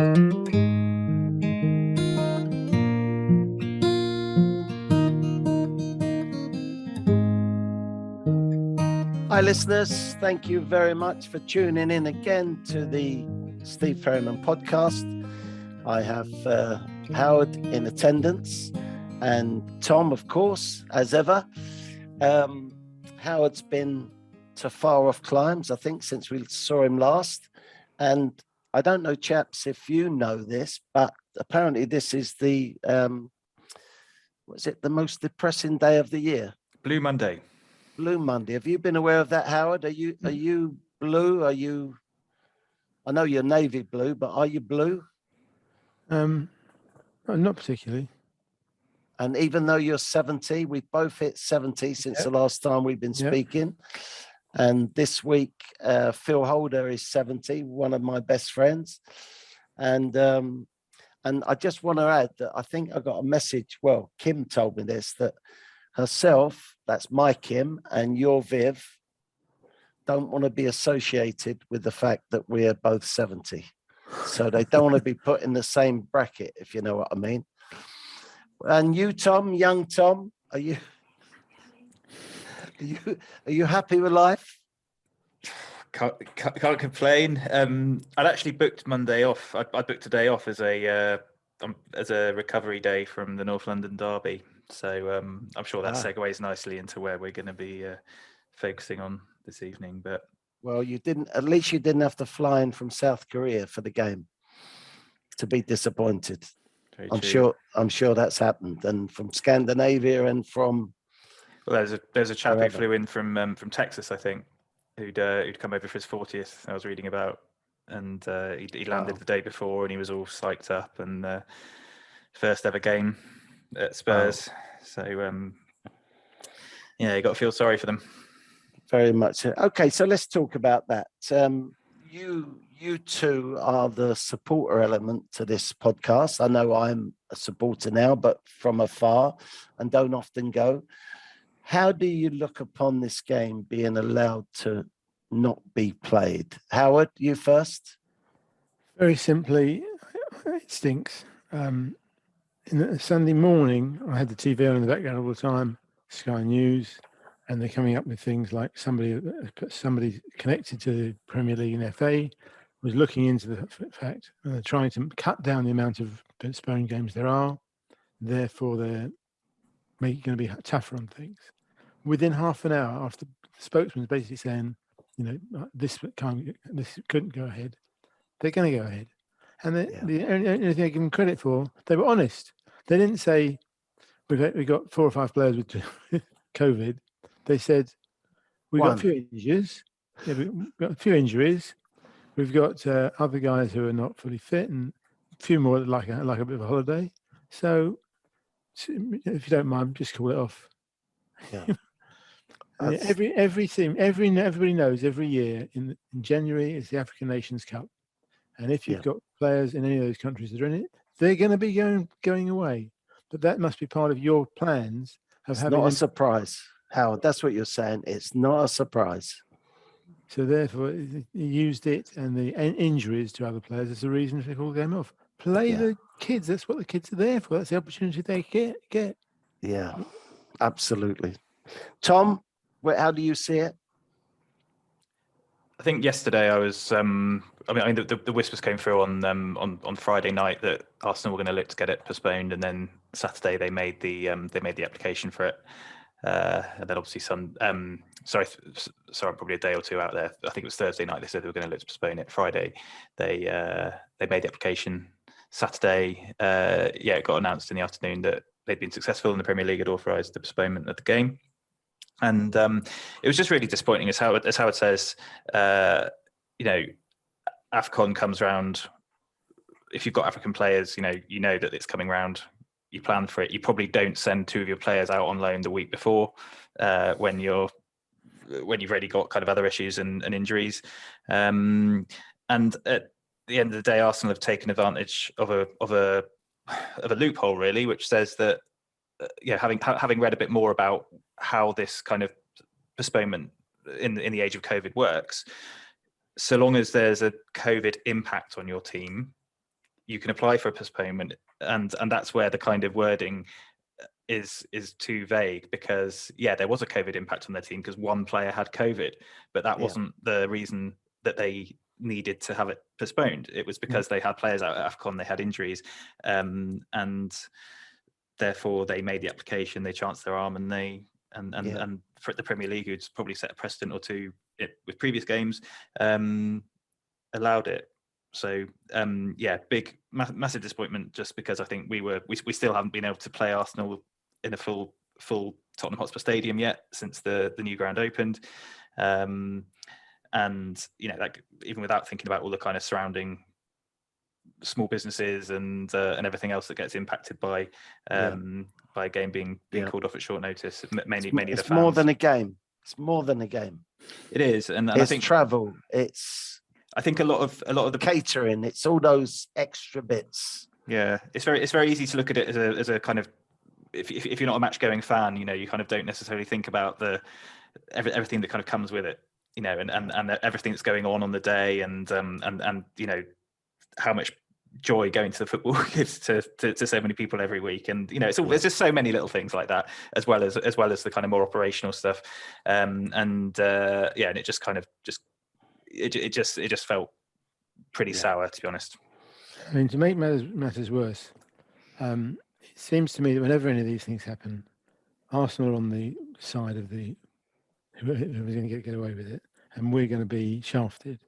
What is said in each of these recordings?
Hi listeners, thank you very much for tuning in again to the Steve Perryman podcast. I have Howard in attendance and Tom, of course, as ever. Howard's been to far off climes, I think, since we saw him last. And I don't know, chaps, if you know this, but apparently this is the, the most depressing day of the year? Blue Monday. Blue Monday. Have you been aware of that, Howard? Are you blue? I know you're navy blue, but are you blue? Not particularly. And even though you're 70, we both hit 70 since the last time we've been speaking. And this week, Phil Holder is 70, one of my best friends. And I just want to add that I think I got a message. Well, Kim told me this, that herself, that's my Kim, and your Viv, don't want to be associated with the fact that we're both 70. So they don't want to be put in the same bracket, if you know what I mean. And you, Tom, young Tom, are you happy with life? Can't complain. I'd actually booked Monday off. I booked a day off as a recovery day from the North London derby. So I'm sure that segues nicely into where we're going to be focusing on this evening. But well, at least you didn't have to fly in from South Korea for the game to be disappointed. I'm sure that's happened, and from Scandinavia and from. Well, there's a chap who flew in from Texas, I think, who'd come over for his 40th. I was reading about, and he landed the day before, and he was all psyched up, and first ever game at Spurs. So you got to feel sorry for them. Very much. Okay, so let's talk about that. You two are the supporter element to this podcast. I know I'm a supporter now, but from afar and don't often go. How do you look upon this game being allowed to not be played? Howard, you first. Very simply, it stinks. In the Sunday morning, I had the TV on in the background all the time, Sky News, and they're coming up with things like somebody connected to the Premier League and FA was looking into the fact, and they're trying to cut down the amount of postponed games there are. Therefore, they're going to be tougher on things. Within half an hour, after the spokesman's basically saying, this couldn't go ahead, they're going to go ahead. And the only thing I give them credit for, they were honest. They didn't say, we got 4 or 5 players with COVID. They said, we've got a few injuries. Yeah, we've got a few injuries. We've got other guys who are not fully fit, and a few more like a bit of a holiday. So, if you don't mind, just call it off. Yeah. Every team, everybody knows every year in January is the African Nations Cup, and if you've got players in any of those countries that are in it, they're going to be going away. But that must be part of your plans of having. It's not a surprise, Howard. That's what you're saying. It's not a surprise. So therefore, you used it and the injuries to other players as a reason to call the game off. Play the kids. That's what the kids are there for. That's the opportunity they get. Yeah, absolutely. Tom, how do you see it? I think yesterday I was. The whispers came through on Friday night that Arsenal were going to look to get it postponed, and then Saturday they made the application for it. And then obviously sorry, I'm probably a day or two out there. I think it was Thursday night they said they were going to look to postpone it. Friday they made the application. Saturday, it got announced in the afternoon that they'd been successful and the Premier League had authorised the postponement of the game. And it was just really disappointing, as Howard says. AFCON comes round. If you've got African players, you know that it's coming round. You plan for it. You probably don't send 2 of your players out on loan the week before when you've already got kind of other issues and injuries. And at the end of the day, Arsenal have taken advantage of a loophole, really, which says that having read a bit more about how this kind of postponement in the age of COVID works, so long as there's a COVID impact on your team, you can apply for a postponement, and that's where the kind of wording is too vague, because there was a COVID impact on their team because one player had COVID, but that wasn't the reason that they needed to have it postponed. It was because they had players out at AFCON, they had injuries, and therefore they made the application, they chanced their arm, and and for the Premier League, who'd probably set a precedent or two with previous games, allowed it. So massive disappointment, just because I think we still haven't been able to play Arsenal in a full Tottenham Hotspur Stadium yet since the new ground opened, and like, even without thinking about all the kind of surrounding small businesses and everything else that gets impacted by a game being called off at short notice, mainly the fans. More than a game. It's more than a game. It is, and it's I think travel. I think a lot of the catering. It's all those extra bits. Yeah, it's very easy to look at it as a kind of, if you're not a match going fan, you kind of don't necessarily think about everything that kind of comes with it, and everything that's going on the day, and how much joy going to the football gives to so many people every week, and there's just so many little things like that, as well as the kind of more operational stuff, and it just kind of it just felt pretty sour, to be honest. I mean, to make matters worse, it seems to me that whenever any of these things happen, Arsenal are on the side of whoever's going to get away with it, and we're going to be shafted.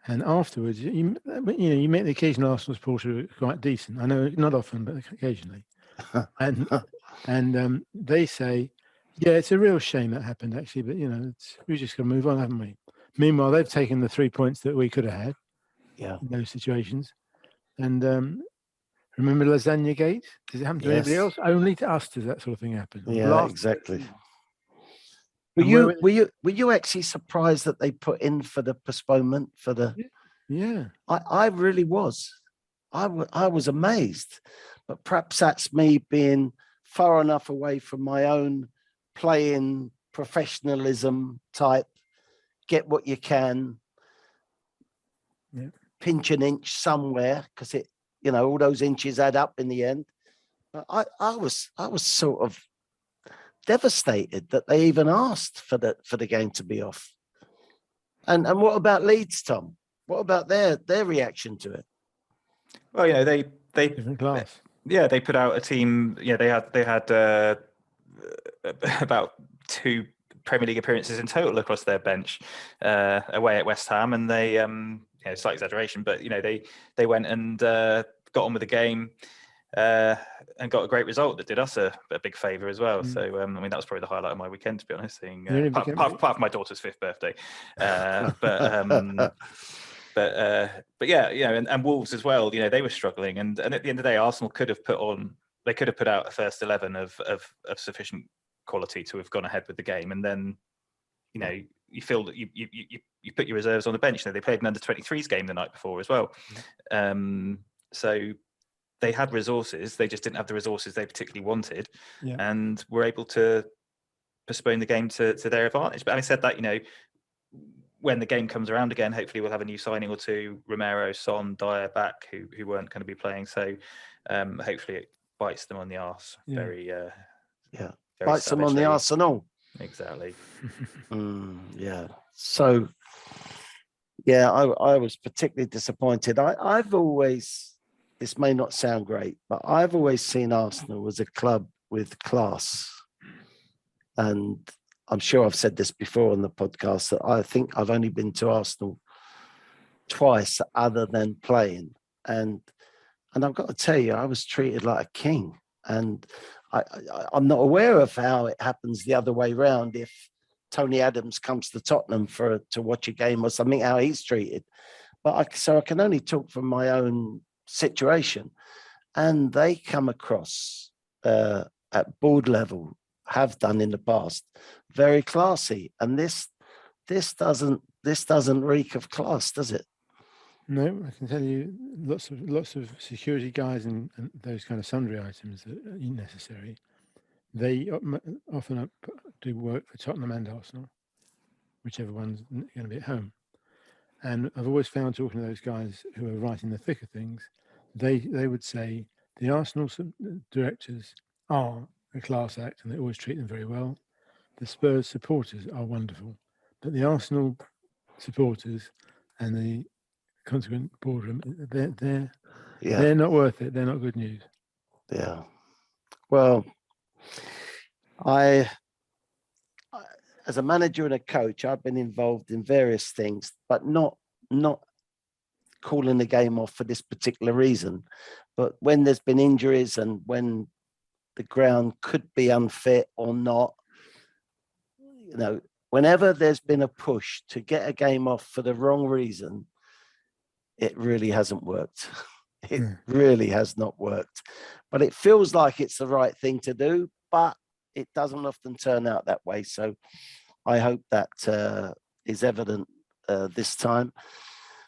And afterwards, you meet the occasional Arsenal supporter who are quite decent. I know, not often, but occasionally. and they say, yeah, it's a real shame that happened, actually, but we just got to move on, haven't we? Meanwhile, they've taken the 3 points that we could have had in those situations. And remember Lasagna Gate? Does it happen to anybody else? Only to us does that sort of thing happen. Yeah, exactly. Were you actually surprised that they put in for the postponement for the? Yeah, I really was. I was amazed, but perhaps that's me being far enough away from my own playing professionalism type. Get what you can. Pinch an inch somewhere, because it, all those inches add up in the end. But I was sort of devastated that they even asked for the game to be off. And what about Leeds, Tom? What about their reaction to it? Well, they different class. Yeah, they put out a team. Yeah, they had about 2 Premier League appearances in total across their bench, away at West Ham, and they slight exaggeration, but they went and got on with the game. And got a great result that did us a big favour as well. So I mean, that was probably the highlight of my weekend, to be honest. Seeing apart from my daughter's 5th birthday, but yeah, and Wolves as well. They were struggling, and at the end of the day, Arsenal could have put out a first 11 of sufficient quality to have gone ahead with the game, and then you feel that you put your reserves on the bench. They played an under-23s game the night before as well, so they had resources. They just didn't have the resources they particularly wanted, and were able to postpone the game to their advantage. But having said that, when the game comes around again, hopefully we'll have a new signing or two, Romero, Son, Dyer back, who weren't going to be playing. So hopefully it bites them on the arse. Very bites them on the Arsenal. Exactly. So I was particularly disappointed. I've always, this may not sound great, but I've always seen Arsenal as a club with class. And I'm sure I've said this before on the podcast, that I think I've only been to Arsenal twice other than playing. And I've got to tell you, I was treated like a king. And I'm not aware of how it happens the other way around. If Tony Adams comes to Tottenham to watch a game or something, how he's treated. But I can only talk from my own situation, and they come across at board level, have done in the past, very classy, and this doesn't reek of class, does it? No, I can tell you lots of security guys and those kind of sundry items that are necessary. They often do work for Tottenham and Arsenal, whichever one's going to be at home. And I've always found, talking to those guys who are right in the thick of things, they would say the Arsenal directors are a class act and they always treat them very well. The Spurs supporters are wonderful, but the Arsenal supporters and the consequent boardroom, they're not worth it. They're not good news. Yeah. Well, I as a manager and a coach, I've been involved in various things, but not calling the game off for this particular reason. But when there's been injuries and when the ground could be unfit or not, whenever there's been a push to get a game off for the wrong reason, it really hasn't worked. It really has not worked. But it feels like it's the right thing to do, but it doesn't often turn out that way. So I hope that is evident this time.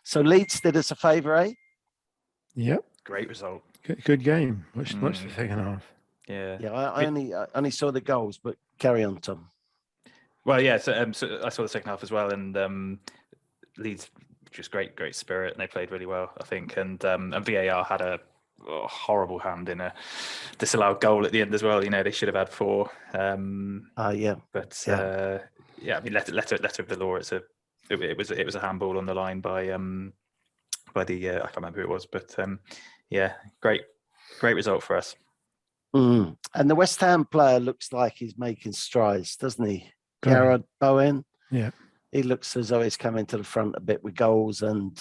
So Leeds did us a favour, eh? Yep. Great result. Good game. Watch the second half. Yeah. Yeah, I only saw the goals, but carry on, Tom. Well, yeah. So I saw the second half as well, and Leeds just great spirit, and they played really well, I think. And VAR had a horrible hand in a disallowed goal at the end as well. They should have had 4. Yeah. But yeah, I mean, letter of the law. It was a handball on the line by the I can't remember who it was, but yeah, great result for us. And the West Ham player looks like he's making strides, doesn't he? Garrett Bowen. Yeah. He looks as though he's coming to the front a bit with goals and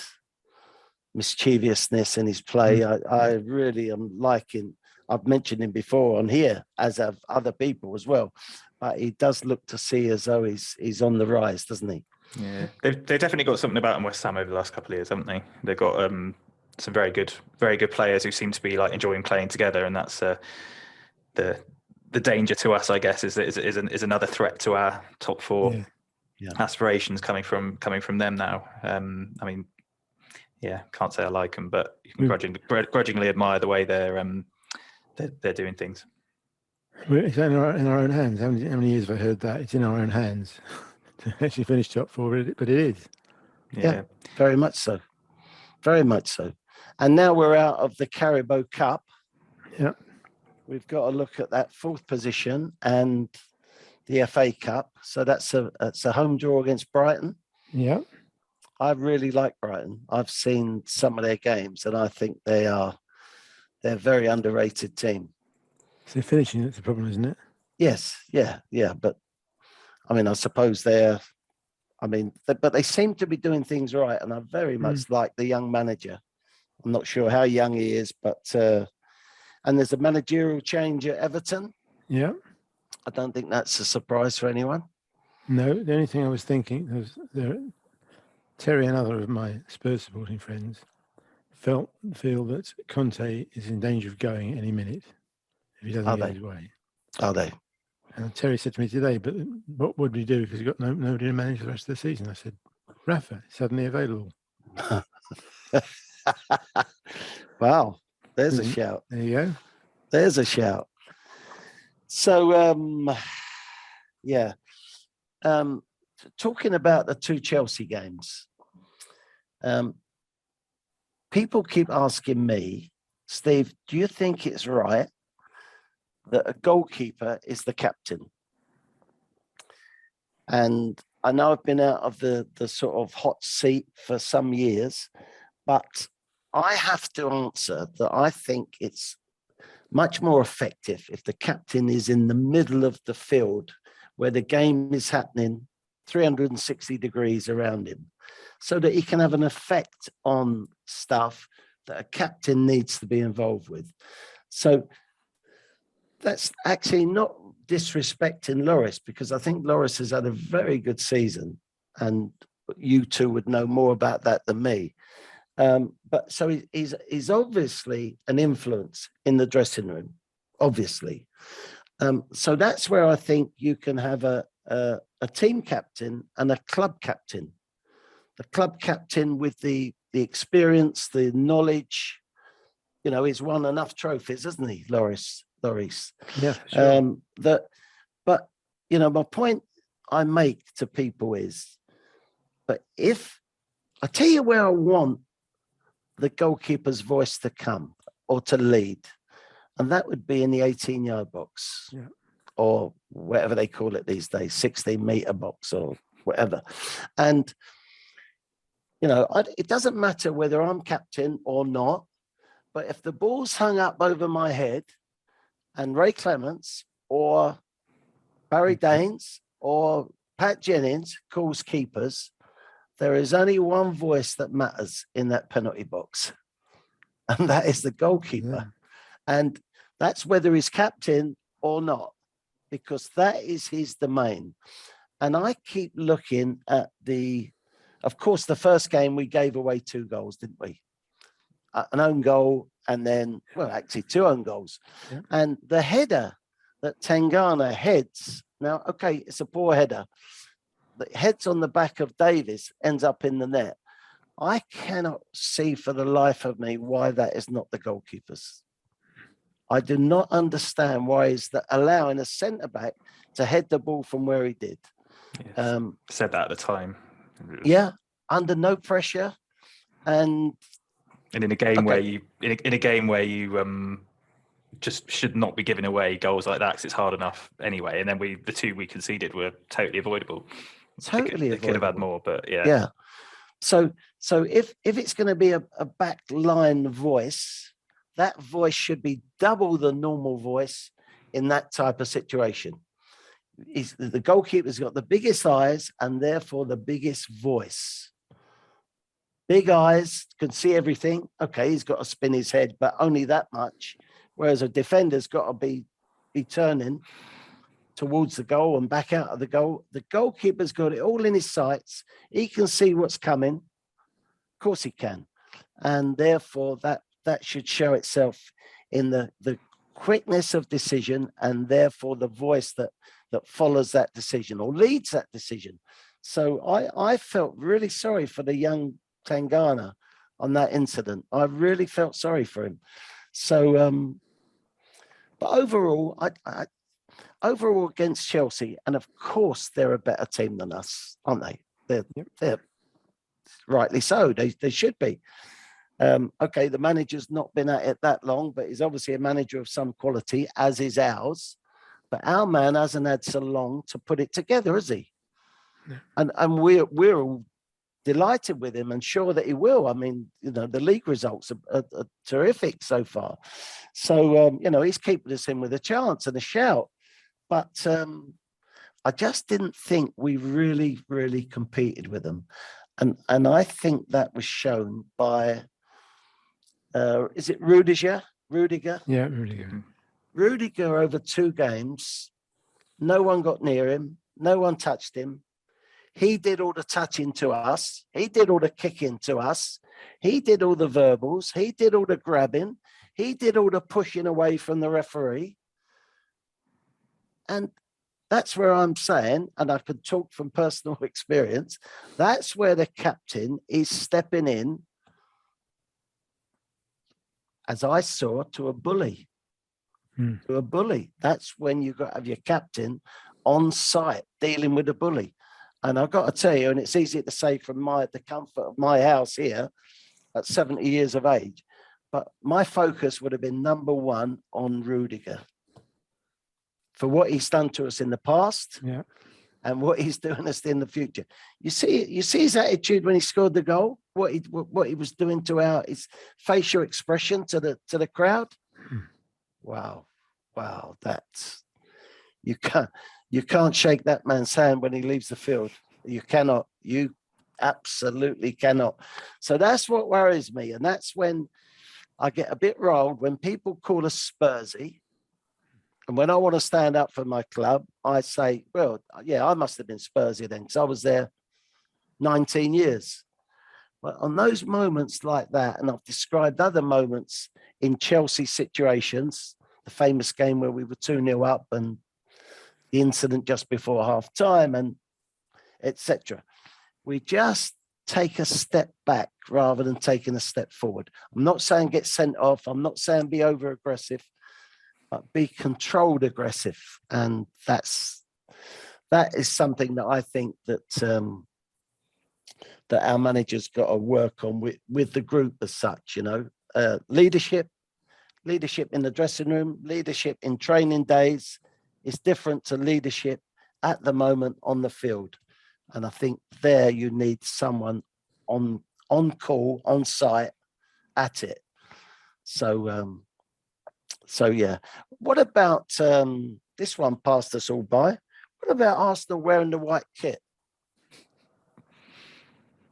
mischievousness in his play. I really am liking. I've mentioned him before on here, as have other people as well. But he does look to see as though he's on the rise, doesn't he? Yeah, they've definitely got something about them, West Ham, over the last couple of years, haven't they? They've got some very good players who seem to be like enjoying playing together, and that's the danger to us, I guess, is another threat to our top 4 aspirations coming from them now. I mean, yeah, can't say I like them, but you can grudgingly admire the way they're doing things. It's in our own hands. How many years have I heard that? It's in our own hands to actually finish top 4, but it is. Yeah, very much so. Very much so. And now we're out of the Carabao Cup. Yeah. We've got to look at that 4th position and the FA Cup. So that's a home draw against Brighton. Yeah. I really like Brighton. I've seen some of their games and I think they're a very underrated team. So finishing, that's the problem, isn't it? Yes. Yeah. But I mean, I suppose but they seem to be doing things right. And I very much like the young manager. I'm not sure how young he is, but and there's a managerial change at Everton. Yeah. I don't think that's a surprise for anyone. No, the only thing I was thinking was Terry and other of my Spurs supporting friends feel that Conte is in danger of going any minute if he doesn't get his way. Are they? And Terry said to me today, but what would we do because he's got nobody to manage the rest of the season? I said, Rafa, suddenly available. Wow, there's a shout. There you go. There's a shout. So, talking about the 2 Chelsea games, people keep asking me, Steve, do you think it's right that a goalkeeper is the captain? And I know I've been out of the sort of hot seat for some years, but I have to answer that I think it's much more effective if the captain is in the middle of the field where the game is happening 360 degrees around him, so that he can have an effect on stuff that a captain needs to be involved with. So that's actually not disrespecting Lloris, because I think Lloris has had a very good season, and you two would know more about that than me. But so he's obviously an influence in the dressing room, obviously. So that's where I think you can have a team captain and a club captain. The club captain with the experience, the knowledge. He's won enough trophies, hasn't he, Lloris? Yeah, sure. But my point I make to people is, but if I tell you where I want the goalkeeper's voice to come or to lead. And that would be in the 18-yard box, or whatever they call it these days, 16-meter box or whatever. And, you know, it doesn't matter whether I'm captain or not, but if the ball's hung up over my head and Ray Clements or Barry Daines or Pat Jennings calls keepers, there is only one voice that matters in that penalty box, and that is the goalkeeper. And that's whether he's captain or not, because that is his domain. And I keep looking at of course, the first game we gave away 2 goals, didn't we? An own goal, and then, well, actually 2 own goals. Yeah. And the header that Tangana heads, now, okay, it's a poor header, but heads on the back of Davis, ends up in the net. I cannot see for the life of me why that is not the goalkeeper's. I do not understand why is that allowing a centre-back to head the ball from where he did. Yes. Said that at the time. Yeah, under no pressure. And in a game where you just should not be giving away goals like that, because it's hard enough anyway. And then the 2 we conceded were totally avoidable. They could have had more, but yeah. Yeah. So if it's going to be a back line voice, that voice should be double the normal voice in that type of situation. The goalkeeper's got the biggest eyes and therefore the biggest voice. Big eyes, can see everything. Okay, he's got to spin his head, but only that much. Whereas a defender's got to be turning towards the goal and back out of the goal. The goalkeeper's got it all in his sights. He can see what's coming. Of course he can. And therefore that should show itself in the quickness of decision, and therefore the voice that follows that decision or leads that decision. So I felt really sorry for the young Tangana on that incident. I really felt sorry for him. So, but overall, overall against Chelsea, and of course they're a better team than us, aren't they? They're rightly so. They should be. Okay, the manager's not been at it that long, but he's obviously a manager of some quality, as is ours. But our man hasn't had so long to put it together, has he? Yeah. And we're all delighted with him and sure that he will. I mean, you know, the league results are terrific so far. So, you know, he's keeping us in with a chance and a shout. But I just didn't think we really, really competed with them. And I think that was shown by... is it Rudiger? Yeah, Rudiger. Rudiger over 2 games, no one got near him, no one touched him. He did all the touching to us. He did all the kicking to us. He did all the verbals. He did all the grabbing. He did all the pushing away from the referee. And that's where I'm saying, and I can talk from personal experience, that's where the captain is stepping in, as I saw, to a bully. To a bully. That's when you've got to have your captain on site dealing with a bully. And I've got to tell you, and it's easy to say from the comfort of my house here at 70 years of age, but my focus would have been number 1 on Rudiger for what he's done to us in the past, and what he's doing us in the future. You see his attitude when he scored the goal, what he was doing to his facial expression to the crowd. Wow, that's, you can't shake that man's hand when he leaves the field. You cannot. You absolutely cannot. So that's what worries me, and that's when I get a bit riled when people call us Spursy. And when I want to stand up for my club, I say, well, yeah, I must have been Spursy then, because I was there 19 years. But on those moments like that, and I've described other moments in Chelsea situations, the famous game where we were 2-0 up and the incident just before half time and etc. We just take a step back rather than taking a step forward. I'm not saying get sent off. I'm not saying be over aggressive, but be controlled aggressive. And that is something that I think that that our manager's got to work on with the group as such. Leadership in the dressing room, leadership in training days is different to leadership at the moment on the field. And I think there you need someone on call, on site, at it. So yeah. What about this one passed us all by? What about Arsenal wearing the white kit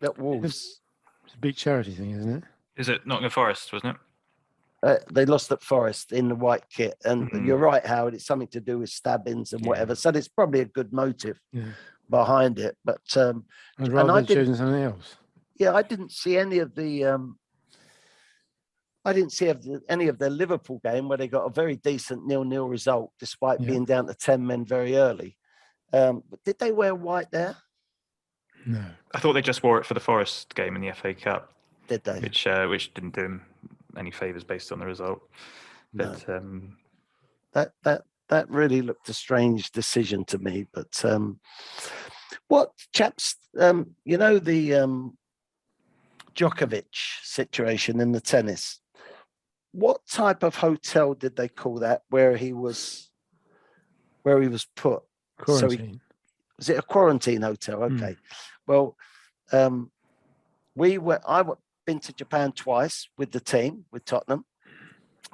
at Wolves? It's a big charity thing, isn't it? Is it Nottingham Forest, wasn't it? They lost at Forest in the white kit, and you're right, Howard. It's something to do with stabbings and whatever. So there's probably a good motive behind it. But I'd rather have chosen something else. Yeah, I didn't see any of the. I didn't see any of the Liverpool game where they got a very decent 0-0 result despite being down to 10 men very early. Did they wear white there? No. I thought they just wore it for the Forest game in the FA Cup. Did they? Which didn't do them any favours based on the result. But that really looked a strange decision to me. But what chaps, the Djokovic situation in the tennis. What type of hotel did they call that where he was put? Quarantine. Was it a quarantine hotel? Okay. Well, I've been to Japan twice with the team, with Tottenham.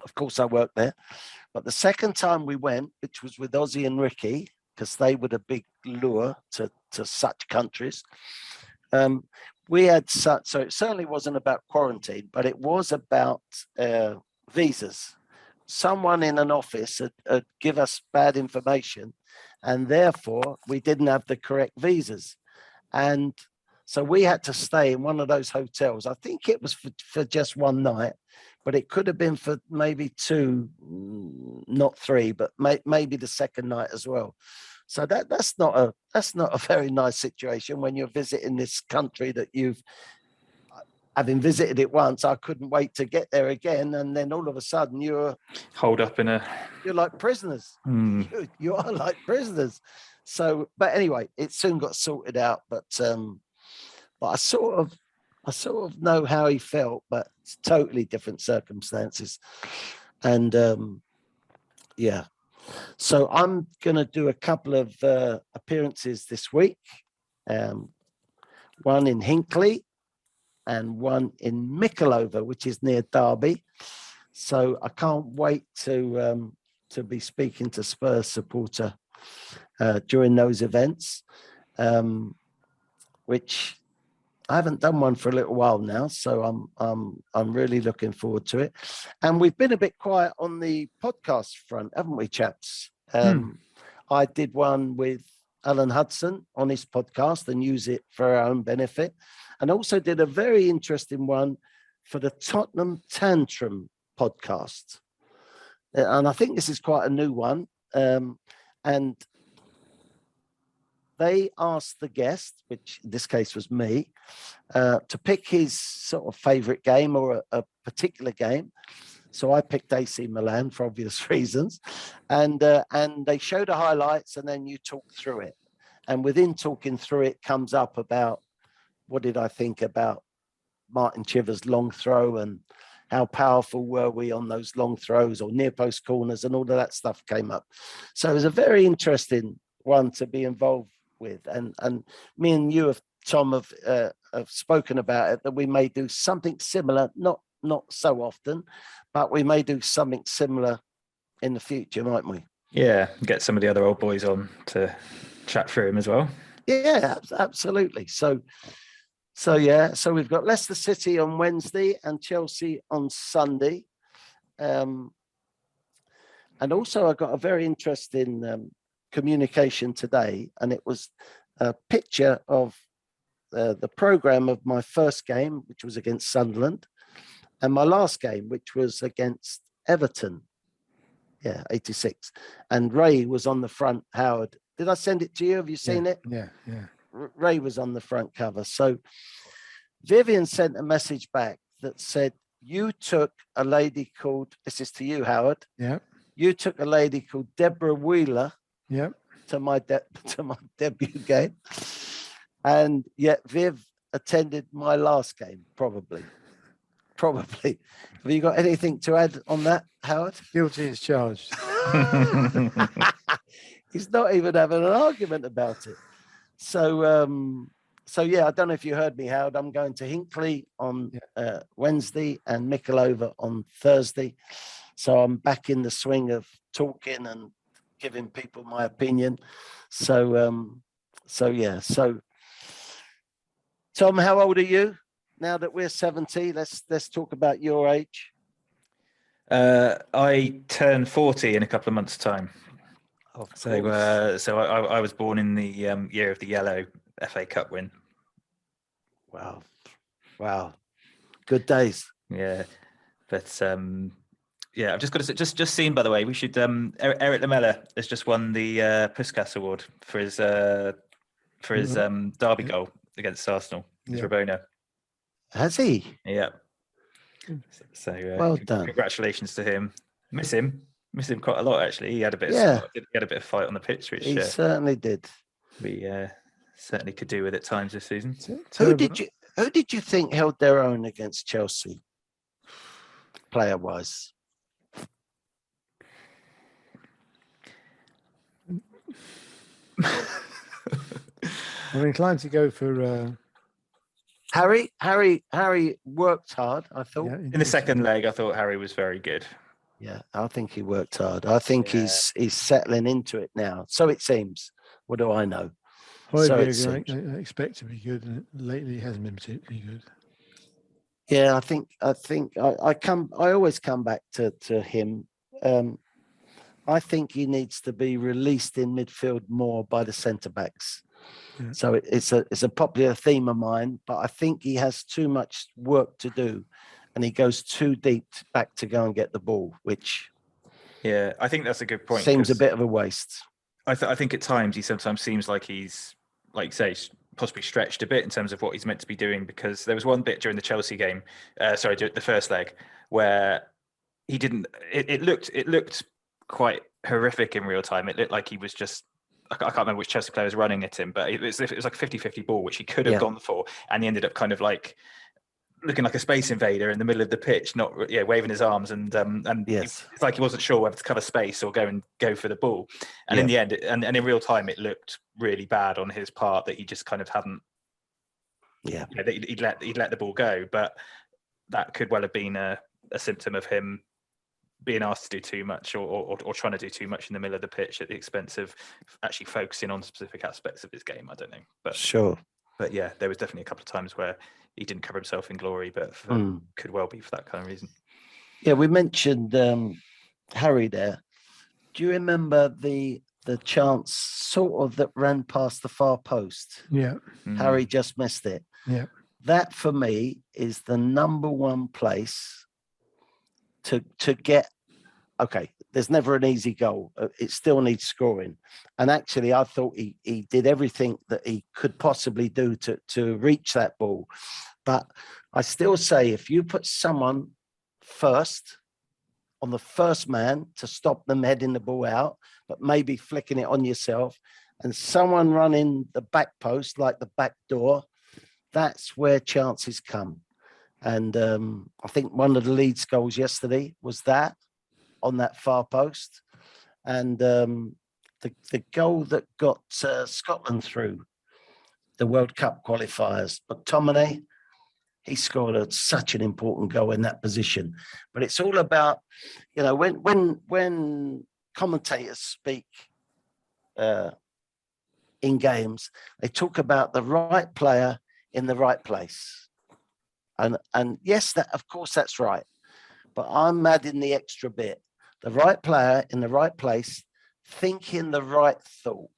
Of course, I worked there. But the second time we went, which was with Ozzy and Ricky, because they were the big lure to such countries, we had so it certainly wasn't about quarantine, but it was about visas. Someone in an office had give us bad information, and therefore we didn't have the correct visas. And so we had to stay in one of those hotels. I think it was for just one night, but it could have been for maybe 2, not 3, but maybe the second night as well. So that's not a very nice situation when you're visiting this country that having visited it once. I couldn't wait to get there again, and then all of a sudden you're like prisoners. You are like prisoners. So, but anyway, it soon got sorted out. But I sort of know how he felt, but it's totally different circumstances. And yeah. So I'm going to do a couple of appearances this week. One in Hinckley and one in Mickleover, which is near Derby. So I can't wait to be speaking to Spurs supporter during those events, which I haven't done one for a little while now, so I'm really looking forward to it. And we've been a bit quiet on the podcast front, haven't we, chaps? I did one with Alan Hudson on his podcast and use it for our own benefit, and also did a very interesting one for the Tottenham Tantrum podcast. And I think this is quite a new one. And they asked the guest, which in this case was me, to pick his sort of favorite game or a particular game. So I picked AC Milan for obvious reasons, and they show the highlights, and then you talk through it. And within talking through it comes up about what did I think about Martin Chivers' long throw, and how powerful were we on those long throws or near post corners, and all of that stuff came up. So it was a very interesting one to be involved with, and me and you, Tom, have spoken about it, that we may do something similar, not so often, but we may do something similar in the future, mightn't we? Yeah, get some of the other old boys on to chat through him as well. Yeah, absolutely. So yeah, so we've got Leicester City on Wednesday and Chelsea on Sunday, and also I got a very interesting communication today, and it was a picture of the program of my first game, which was against Sunderland, and my last game, which was against Everton. Yeah, 86. And Ray was on the front, Howard. Did I send it to you? Have you seen it? Yeah. Ray was on the front cover. So Vivian sent a message back that said, you took a lady called, this is to you, Howard. Yeah. You took a lady called Deborah Wheeler. Yeah. To my debut game. And yet Viv attended my last game, probably. Have you got anything to add on that, Howard? Guilty as charged. He's not even having an argument about it. So yeah, I don't know if you heard me, Howard. I'm going to Hinckley on Wednesday and Mickleover on Thursday. So I'm back in the swing of talking and giving people my opinion. So yeah. So Tom, how old are you? Now that we're 70, let's talk about your age. I turn 40 in a couple of months' time. So I was born in the year of the yellow FA Cup win. Wow, good days. Yeah, but yeah, I've just got to say, just seen, by the way, we should Eric Lamela has just won the Puskas Award for his derby goal against Arsenal, his Rabona. Has he? Yeah. So well done. Congratulations to him. Miss him quite a lot, actually. He had a bit of fight on the pitch, which he certainly did. We certainly could do with at times this season. Who did you think held their own against Chelsea, player wise? I'm inclined to go for Harry worked hard, I thought. In the second leg, I thought Harry was very good. Yeah, I think he worked hard. I think he's settling into it now. So it seems. What do I know? I expect to be good, and lately he hasn't been particularly good. Yeah, I think I always come back to him. I think he needs to be released in midfield more by the centre backs. Yeah. So it's a popular theme of mine, but I think he has too much work to do, and he goes too deep back to go and get the ball, which I think that's a good point. Seems a bit of a waste. I think at times he sometimes seems like he's, like you say, possibly stretched a bit in terms of what he's meant to be doing, because there was one bit during the Chelsea game, the first leg, where he didn't. It looked quite horrific in real time. It looked like he was just. I can't remember which Chelsea player was running at him, but it was like a 50-50 ball, which he could have gone for, and he ended up kind of like looking like a space invader in the middle of the pitch, not waving his arms, and it's like he wasn't sure whether to cover space or go for the ball. And in the end, and in real time, it looked really bad on his part that he just kind of hadn't. He'd let the ball go, but that could well have been a symptom of him being asked to do too much or trying to do too much in the middle of the pitch at the expense of actually focusing on specific aspects of his game. I don't know, but sure. But yeah, there was definitely a couple of times where he didn't cover himself in glory, but could well be for that kind of reason. Yeah, we mentioned Harry there. Do you remember the chance sort of that ran past the far post? Yeah. Harry just missed it. Yeah. That for me is the number one place to get. Okay, there's never an easy goal. It still needs scoring. And actually, I thought he did everything that he could possibly do to reach that ball. But I still say, if you put someone first on the first man to stop them heading the ball out, but maybe flicking it on yourself, and someone running the back post, like the back door, that's where chances come. And I think one of the Leeds goals yesterday was that, on that far post. And the goal that got Scotland through the World Cup qualifiers, McTominay, he scored such an important goal in that position. But it's all about, when commentators speak in games, they talk about the right player in the right place. And yes, that of course that's right. But I'm adding the extra bit. The right player in the right place, thinking the right thought.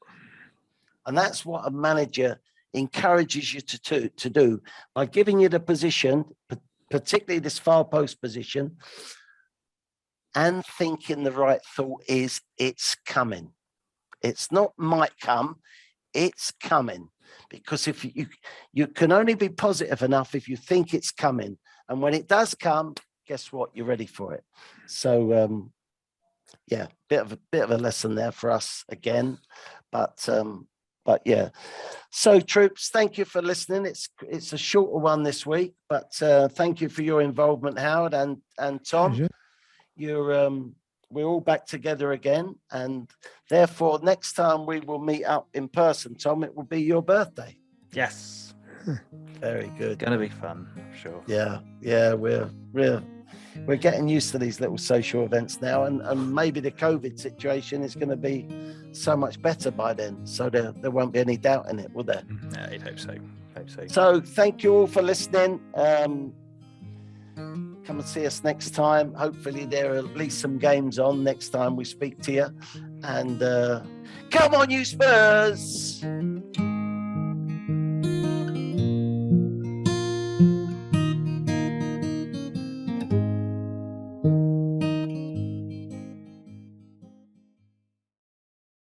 And that's what a manager encourages you to do by giving you the position, particularly this far post position, and thinking the right thought is it's coming. It's not might come, it's coming. Because if you can only be positive enough if you think it's coming. And when it does come, guess what? You're ready for it. So, bit of a lesson there for us again. But But yeah. So troops, thank you for listening. It's a shorter one this week, but thank you for your involvement, Howard and Tom. Pleasure. We're all back together again, and therefore next time we will meet up in person, Tom, it will be your birthday. Yes. Very good. Gonna be fun, I'm sure. Yeah, we're getting used to these little social events now, and maybe the COVID situation is going to be so much better by then, so there won't be any doubt in it, will there? Yeah, I'd hope so. So thank you all for listening. Come and see us next time. Hopefully there are at least some games on next time we speak to you. And come on, you Spurs!